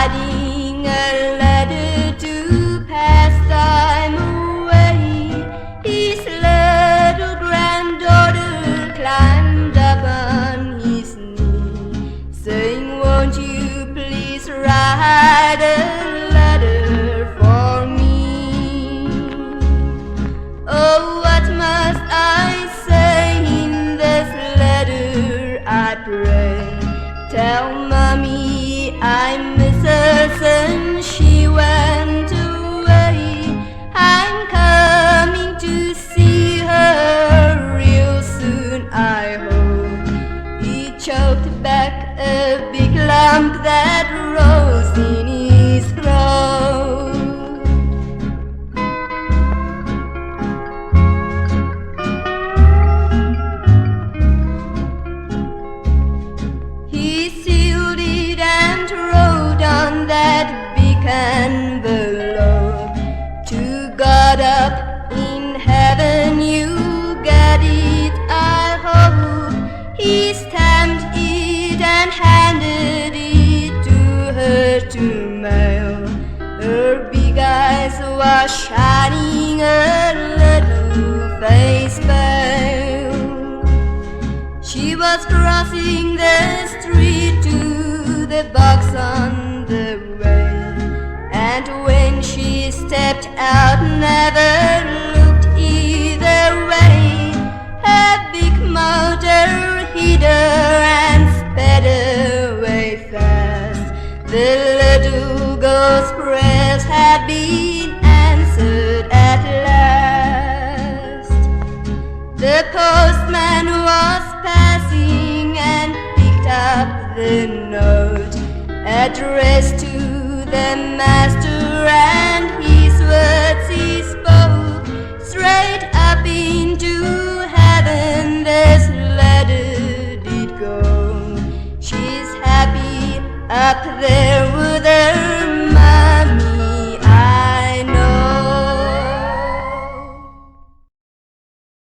writing a letter to pass time away. His little granddaughter climbed up on his knee, saying, "Won't you please write a letter for me?" Oh, what must I say in this letter, I pray? Tell Mommy I miss her since she went away. I'm coming to see her real soon, I hope. He choked back a big lump that rose in his throat. He sealed it and wrote on that big envelope, "To God up in heaven you get it, I hope." He stamped it and handed it to her to mail. Her big eyes were shining, her little face pale. She was crossing the street to the box on the way, and when she stepped out, never looked either way. Her big motor hit her and sped away fast. The little girl's prayers had been answered at last. The postman was passing and picked up the note addressed to the master, and his words he spoke straight up into heaven. This letter did go. She's happy up there